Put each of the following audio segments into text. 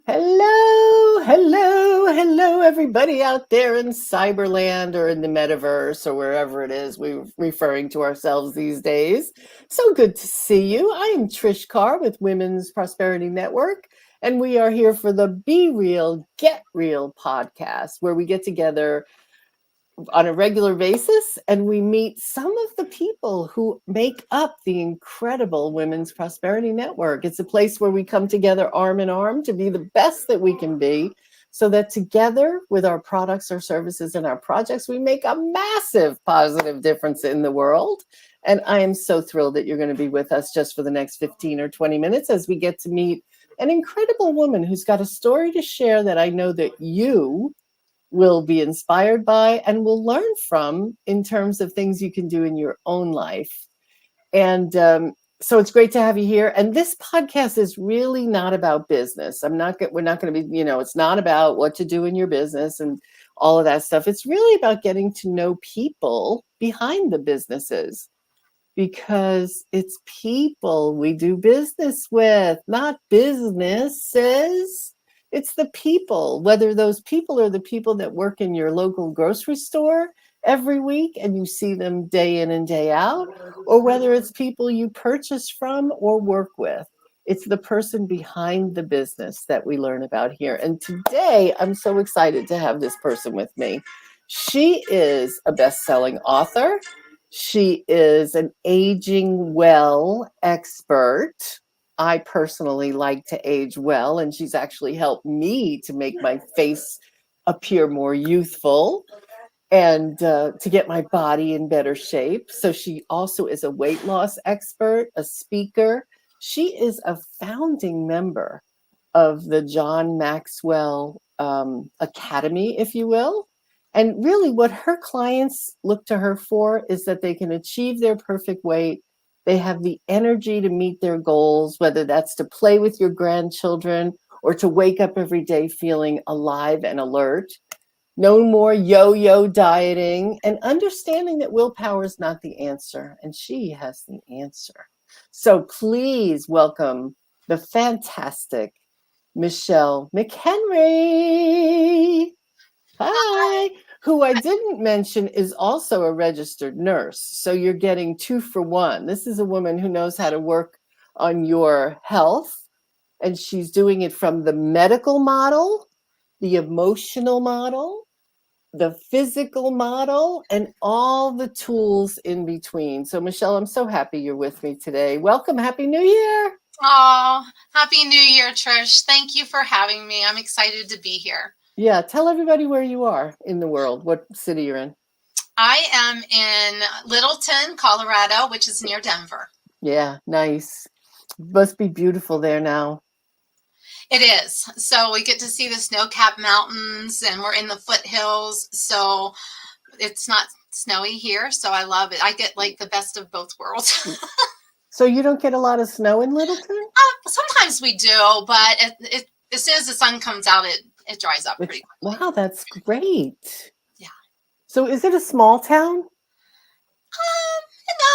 Hello, everybody out there in Cyberland or in the metaverse or wherever it is we're referring to ourselves these days. So good to see you. I am Trish Carr with Women's Prosperity Network, and we are here for the Be Real, Get Real podcast, where we get together on a regular basis and we meet some of the people who make up the incredible Women's Prosperity Network. It's a place where we come together arm in arm to be the best that we can be, so that together with our products, our services, and our projects, we make a massive positive difference in the world. And I am so thrilled that you're going to be with us just for the next 15 or 20 minutes as we get to meet an incredible woman who's got a story to share that I know that you will be inspired by and will learn from in terms of things you can do in your own life. And so it's great to have you here. And this podcast is really not about business. We're not going to be, it's not about what to do in your business and all of that stuff. It's really about getting to know people behind the businesses, because it's people we do business with, not businesses. It's the people, whether those people are the people that work in your local grocery store every week and you see them day in and day out, or whether it's people you purchase from or work with. It's the person behind the business that we learn about here. And today, I'm so excited to have this person with me. She is a best-selling author. She is an aging well expert. I personally like to age well, and she's actually helped me to make my face appear more youthful and to get my body in better shape. So she also is a weight loss expert, a speaker. She is a founding member of the John Maxwell Academy, if you will. And really what her clients look to her for is that they can achieve their perfect weight. They have the energy to meet their goals, whether that's to play with your grandchildren or to wake up every day feeling alive and alert. No more yo-yo dieting, and understanding that willpower is not the answer, and she has the answer. So please welcome the fantastic Michele McHenry. Hi. Who I didn't mention is also a registered nurse. So you're getting 2 for 1. This is a woman who knows how to work on your health, and she's doing it from the medical model, the emotional model, the physical model, and all the tools in between. So Michele, I'm so happy you're with me today. Welcome. Happy New Year. Oh, Happy New Year, Trish. Thank you for having me. I'm excited to be here. Yeah, tell everybody where you are in the world, what city you're in. I am in Littleton, Colorado, which is near Denver. Yeah, nice. Must be beautiful there now. It is. So we get to see the snow-capped mountains, and we're in the foothills. So it's not snowy here, so I love it. I get like the best of both worlds. So you don't get a lot of snow in Littleton? Sometimes we do, but as soon as the sun comes out, it dries up pretty quickly. Wow, that's great. Yeah. So is it a small town?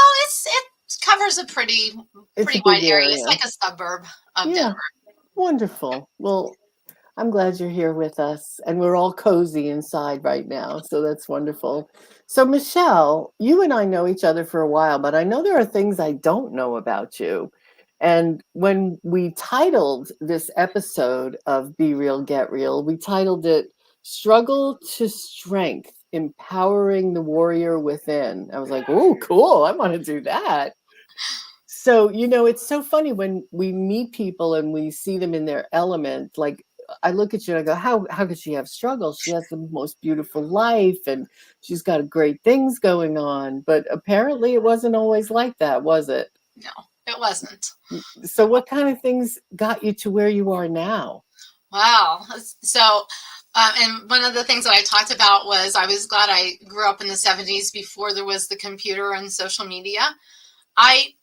It covers a pretty It's a wide big area. It's area. like a suburb of Yeah, Denver. wonderful. Well, I'm glad you're here with us, and we're all cozy inside right now, so that's wonderful. So Michele, you and I know each other for a while, but I know there are things I don't know about you. And when we titled this episode of Be Real, Get Real, we titled it Struggle to Strength, Empowering the Warrior Within. I was like, oh, cool. I want to do that. So, it's so funny when we meet people and we see them in their element. Like, I look at you and I go, how could she have struggles? She has the most beautiful life and she's got great things going on. But apparently it wasn't always like that, was it? No, it wasn't. So what kind of things got you to where you are now? Wow. So, and one of the things that I talked about was I was glad I grew up in the 70s before there was the computer and social media. I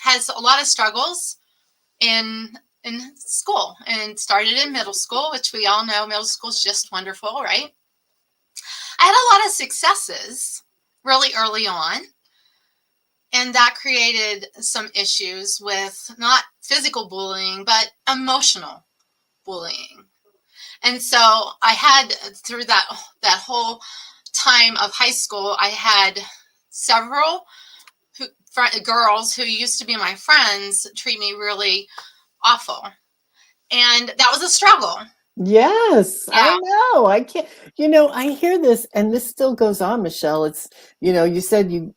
had a lot of struggles in school, and started in middle school, which we all know middle school is just wonderful, right? I had a lot of successes really early on, and that created some issues with not physical bullying, but emotional bullying. And so I had, through that whole time of high school, I had several girls who used to be my friends treat me really awful. And that was a struggle. Yes, I Yeah. know. I can't, I hear this and this still goes on, Michelle. It's, you said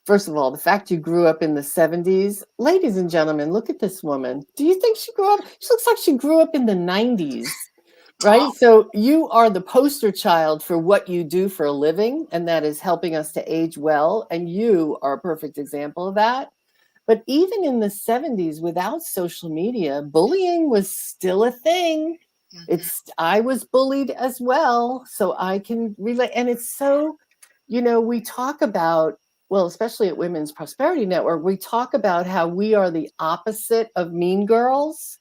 first of all, the fact you grew up in the 70s. Ladies and gentlemen, look at this woman. Do you think she grew up? She looks like she grew up in the 90s, right? Oh, So you are the poster child for what you do for a living, and that is helping us to age well. And you are a perfect example of that. But even in the 70s, without social media, bullying was still a thing. mm-hmm. I was bullied as well, so I can relate. And it's so, we talk about, well, especially at Women's Prosperity Network, we talk about how we are the opposite of mean girls,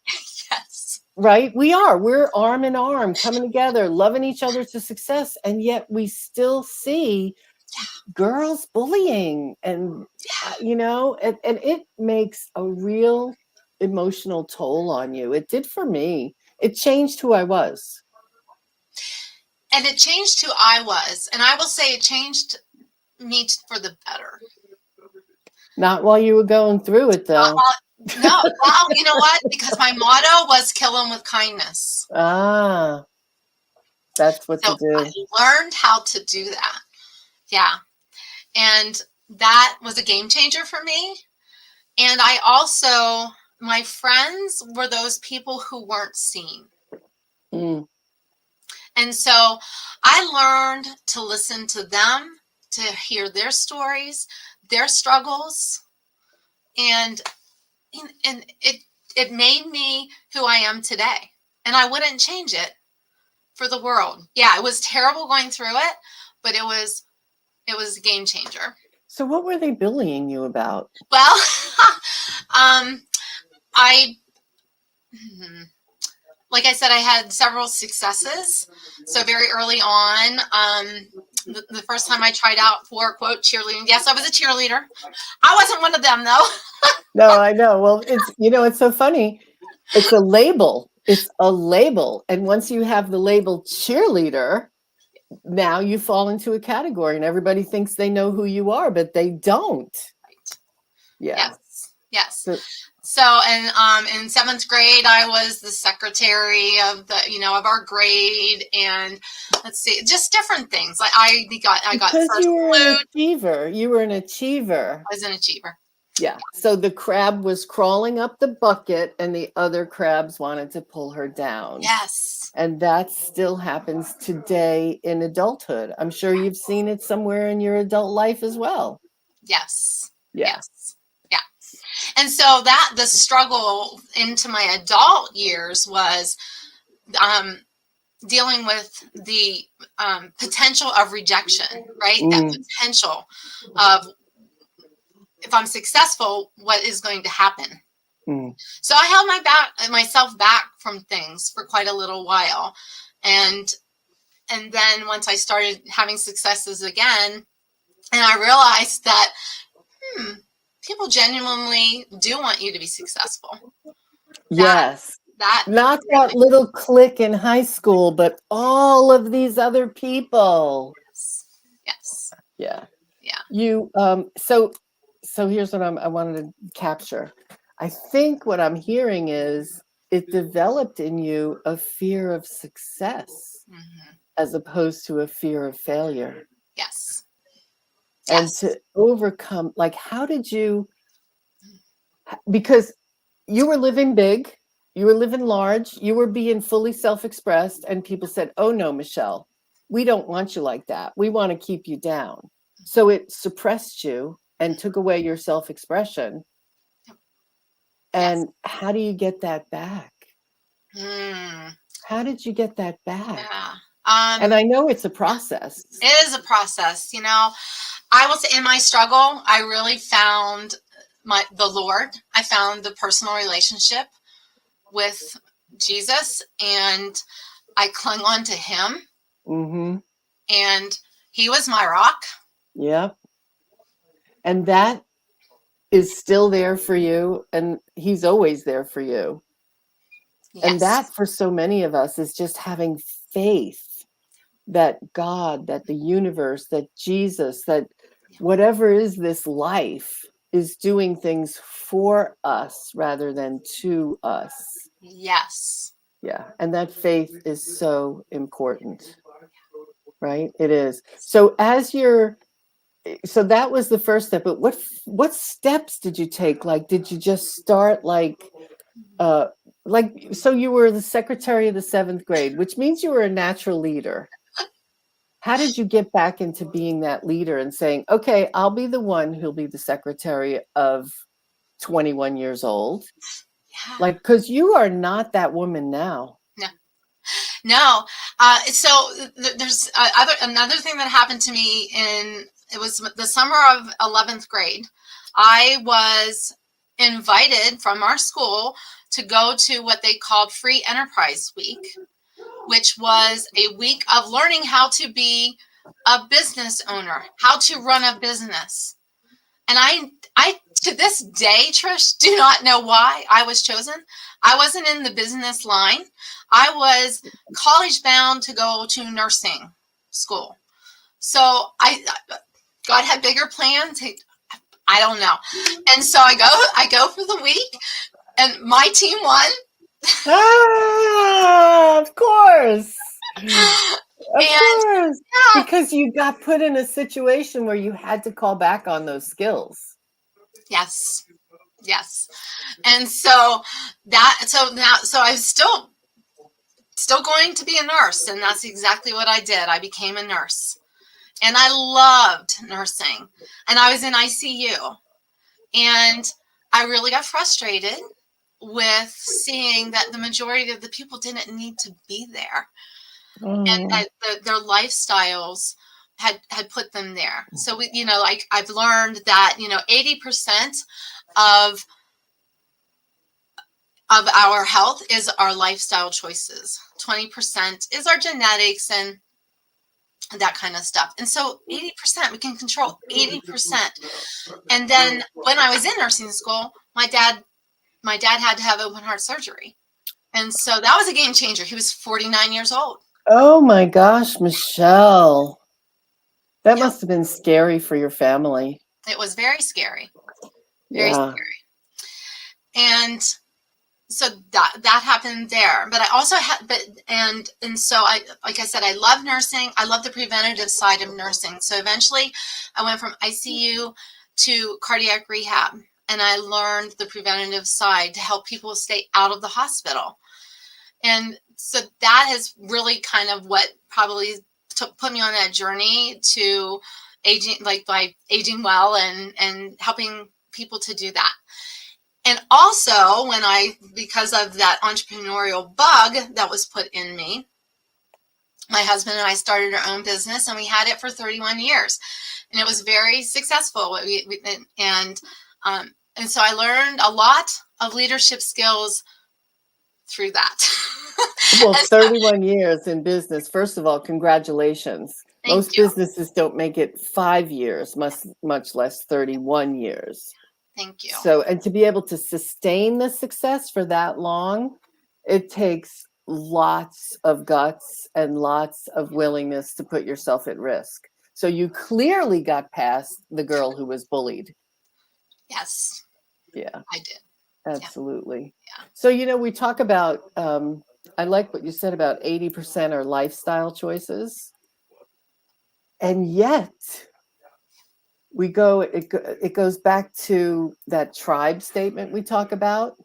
Yes. right? We're arm in arm, coming together, loving each other to success. And yet we still see girls bullying, and and it makes a real emotional toll on you. It did for me. It changed who I was. And it changed who I was. And I will say it changed me for the better. Not while you were going through it, though. No, well, you know what? Because my motto was kill them with kindness. Ah, that's what to So I do. learned how to do that. Yeah. And that was a game changer for me. And I also, my friends were those people who weren't seen. Mm. And so I learned to listen to them, to hear their stories, their struggles, and it made me who I am today. And I wouldn't change it for the world. Yeah, it was terrible going through it, but it was a game changer. So what were they bullying you about? Well, I like I said, I had several successes. So very early on, the first time I tried out for quote cheerleading, yes, I was a cheerleader. I wasn't one of them though. No, I know. Well, it's so funny. It's a label. It's a label. And once you have the label cheerleader, now you fall into a category and everybody thinks they know who you are, but they don't. Yeah. Yes. So, So, and in seventh grade, I was the secretary of of our grade, and let's see, just different things. Like I got because first you were an flute. achiever. You were an achiever. I was an achiever. Yeah. So the crab was crawling up the bucket and the other crabs wanted to pull her down. Yes. And that still happens today in adulthood. I'm sure you've seen it somewhere in your adult life as well. Yes. Yeah. Yes. Yeah. And so that the struggle into my adult years was dealing with the potential of rejection, right? That potential of if I'm successful, what is going to happen? So I held myself back from things for quite a little while, and then once I started having successes again, and I realized that people genuinely do want you to be successful. Yes. Not that little clique in high school, but all of these other people. Yes. Yeah. Yeah. You so here's what I wanted to capture. I think what I'm hearing is it developed in you a fear of success as opposed to a fear of failure. Yes. And to overcome, like, how did you, because you were living big, you were living large, you were being fully self-expressed, and people said, oh no, Michele, we don't want you like that. We want to keep you down. So it suppressed you and took away your self-expression. And how do you get that back? How did you get that back? Yeah. And I know it's a process. It is a process. I will say in my struggle, I really found the Lord. I found the personal relationship with Jesus, and I clung on to him. And he was my rock. Yep. And that is still there for you, and he's always there for you. And that Yes. for so many of us is just having faith that God, that the universe, that Jesus, that whatever is this life is doing things for us rather than to us. Yes. Yeah. And that faith is so important, right? It is. So as you're so that was the first step, but what steps did you take? Like, did you just start uh so you were the secretary of the seventh grade, which means you were a natural leader. How did you get back into being that leader and saying, okay, I'll be the one who'll be the secretary of 21 years old? Yeah. Like, because you are not that woman now. No. No. So there's another thing that happened to me in it was the summer of 11th grade. I was invited from our school to go to what they called Free Enterprise Week, which was a week of learning how to be a business owner, how to run a business. And I to this day, Trish, do not know why I was chosen. I wasn't in the business line. I was college bound to go to nursing school. So God had bigger plans. I don't know. And so I go for the week, and my team won. Ah, of course. Of And course. yeah, Because you got put in a situation where you had to call back on those skills. yes, yes. And so I was still going to be a nurse, and that's exactly what I did. I became a nurse, and I loved nursing, and I was in ICU, and I really got frustrated with seeing that the majority of the people didn't need to be there, and Oh. that their lifestyles had put them there. So like I've learned that 80% of our health is our lifestyle choices. 20% is our genetics and that kind of stuff. And so 80%, we can control 80%. And then when I was in nursing school, my dad had to have open heart surgery. And so that was a game changer. He was 49 years old. Oh my gosh, Michele. That Yep. must have been scary for your family. It was very scary. Very Yeah. scary. And so that happened there. But I also had and so I like I said, I love nursing. I love the preventative side of nursing. So eventually I went from ICU to cardiac rehab, and I learned the preventative side to help people stay out of the hospital. And so that is really kind of what probably put me on that journey to aging, like by aging well and helping people to do that. And also, because of that entrepreneurial bug that was put in me, my husband and I started our own business, and we had it for 31 years, and it was very successful. And so I learned a lot of leadership skills through that. Well, And so, 31 years in business. First of all, congratulations. thank Most you, businesses don't make it 5 years, much less 31 years. thank you. So, and to be able to sustain the success for that long, it takes lots of guts and lots of willingness to put yourself at risk. So you clearly got past the girl who was bullied. Yes, Yeah, I did. Yeah, absolutely. yeah. So, we talk about, I like what you said about 80% are lifestyle choices. And yet, it goes back to that tribe statement we talk about.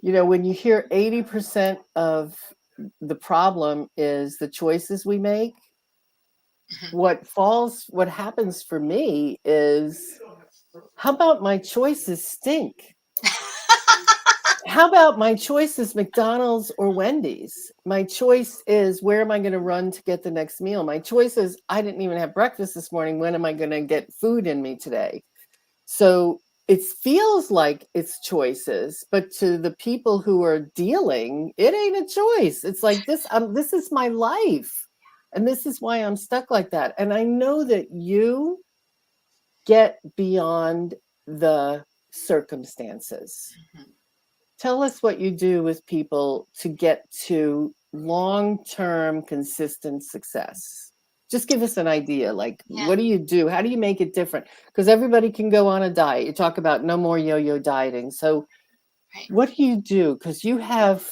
When you hear 80% of the problem is the choices we make, Mhm. what happens for me is, how about my choices stink? How about my choice is McDonald's or Wendy's? My choice is, where am I going to run to get the next meal? My choice is, I didn't even have breakfast this morning. When am I going to get food in me today? So it feels like it's choices, but to the people who are dealing, it ain't a choice. It's like this is my life. And this is why I'm stuck like that. And I know that you get beyond the circumstances. Mhm. Tell us what you do with people to get to long-term consistent success. Just give us an idea. Like, Yeah, what do you do? How do you make it different? Because everybody can go on a diet. You talk about no more yo-yo dieting. So right. what do you do? Because you have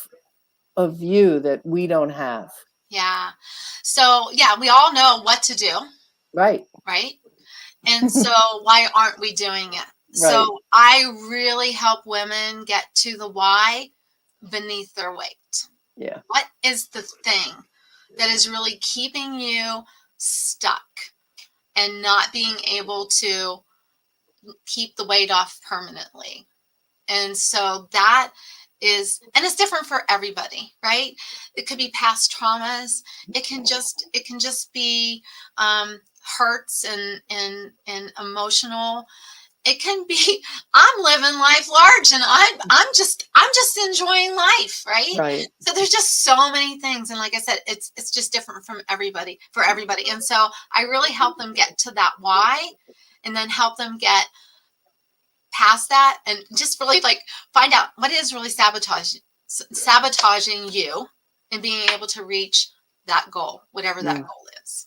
a view that we don't have. Yeah. So, yeah, we all know what to do, Right. right? And so, why aren't we doing it? Right. So, I really help women get to the why beneath their weight. Yeah. What is the thing that is really keeping you stuck and not being able to keep the weight off permanently? And so that is, and it's different for everybody, right? It could be past traumas. It can just be hurts and emotional. It can be I'm living life large and I'm just enjoying life, right? Right. So there's just so many things, and like I said, it's just different from everybody for everybody. And so I really help them get to that why, and then help them get past that and just really like find out what is really sabotaging you and being able to reach that goal, whatever that Mm. goal is.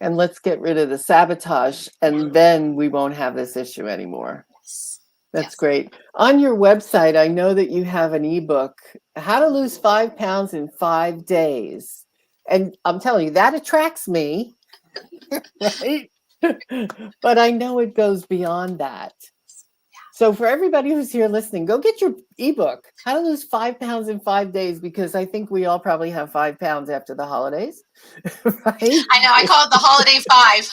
And let's get rid of the sabotage, and then we won't have this issue anymore. Yes. That's Yes. great. On your website, I know that you have an ebook, How to Lose 5 Pounds in 5 Days. And I'm telling you, that attracts me, right? But I know it goes beyond that. So for everybody who's here listening, go get your ebook, How to Lose 5 Pounds in 5 Days, because I think we all probably have 5 pounds after the holidays, right? I know, I call it the holiday five.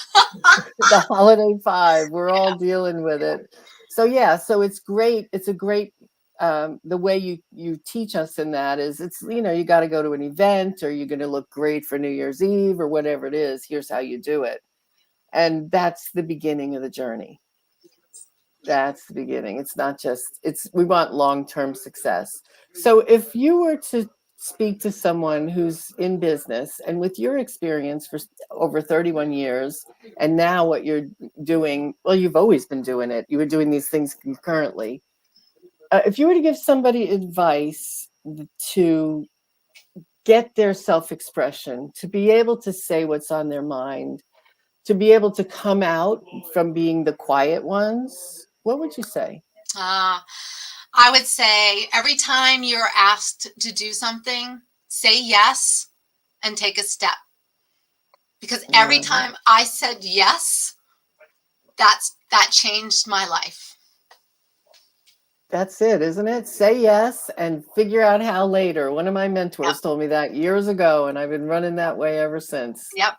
The holiday five. We're all dealing with it. So yeah, so it's great. It's a great the way you teach us in that is it's you got to go to an event or you're going to look great for New Year's Eve or whatever it is. Here's how you do it. And that's the beginning of the journey. That's the beginning. It's not just we want long-term success. So if you were to speak to someone who's in business and with your experience for over 31 years and now what you're doing, well, you've always been doing it. You were doing these things concurrently. If you were to give somebody advice to get their self-expression, to be able to say what's on their mind, to be able to come out from being the quiet ones, what would you say? Uh, I would say every time you're asked to do something, say yes and take a step. Because every Uh, time I said yes, that changed my life. that's it, isn't it? Say yes and figure out how later. One of my Yep. mentors told me that years ago, and I've been running that way ever since. Yep.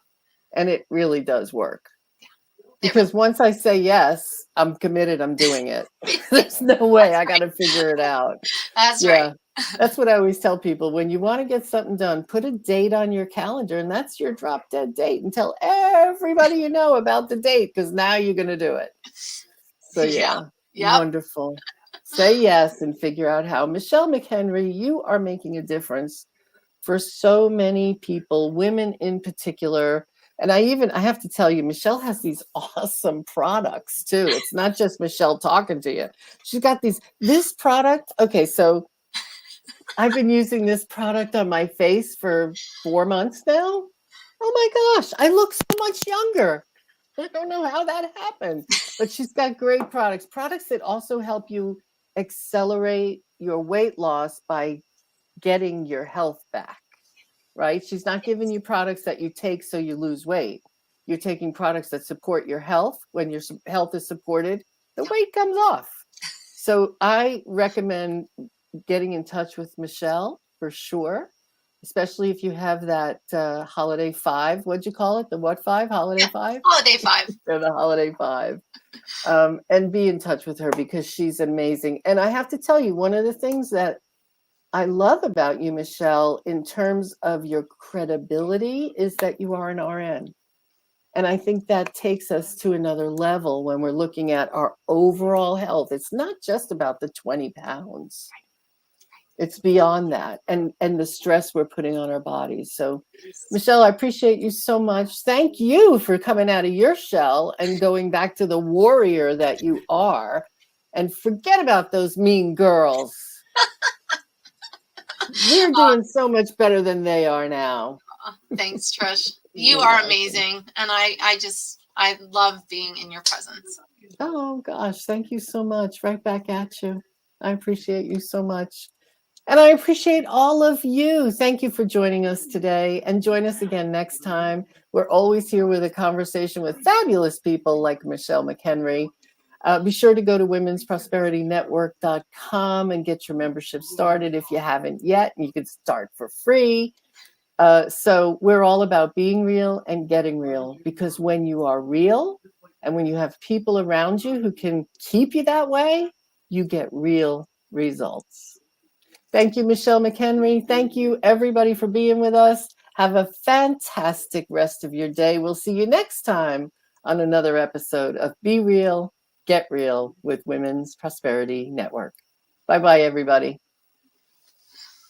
And it really does work. It really, Because once I say yes, I'm committed, I'm doing it. There's no way that's I got right. to figure it out. That's right. Yeah. That's what I always tell people. When you want to get something done, put a date on your calendar, and that's your drop dead date, and tell everybody you know about the date because now you're going to do it. So, Yeah. yeah, Yep. wonderful. Say yes and figure out how. Michele McHenry, you are making a difference for so many people, women in particular. And I have to tell you, Michele has these awesome products too. It's not just Michele talking to you. She's got this product. Okay, so I've been using this product on my face for 4 months now. Oh my gosh, I look so much younger. I don't know how that happened, but she's got great products that also help you accelerate your weight loss by getting your health back, right? She's not giving you products that you take so you lose weight. You're taking products that support your health. When your health is supported, the weight comes off. So I recommend getting in touch with Michele for sure, especially if you have that holiday five. What'd you call it? The what five? Holiday Yeah. five? Holiday five. Or the holiday five. And be in touch with her because she's amazing. And I have to tell you, one of the things that I love about you, Michele, in terms of your credibility, is that you are an RN. And I think that takes us to another level when we're looking at our overall health. It's not just about the 20 pounds. It's beyond that and the stress we're putting on our bodies. So, Michele, I appreciate you so much. Thank you for coming out of your shell and going back to the warrior that you are. And forget about those mean girls. We're doing so much better than they are now. Thanks, Trish. You You're are welcome. amazing, and I love being in your presence. Oh gosh, thank you so much. Right back at you. I appreciate you so much. And I appreciate all of you. Thank you for joining us today, and join us again next time. We're always here with a conversation with fabulous people like Michele McHenry. Be sure to go to womensprosperinetwork.com and get your membership started if you haven't yet. You can start for free. So we're all about being real and getting real, because when you are real and when you have people around you who can keep you that way, you get real results. Thank you, Michele McHenry. Thank you, everybody, for being with us. Have a fantastic rest of your day. We'll see you next time on another episode of Be Real, Get Real with Women's Prosperity Network. Bye bye, everybody.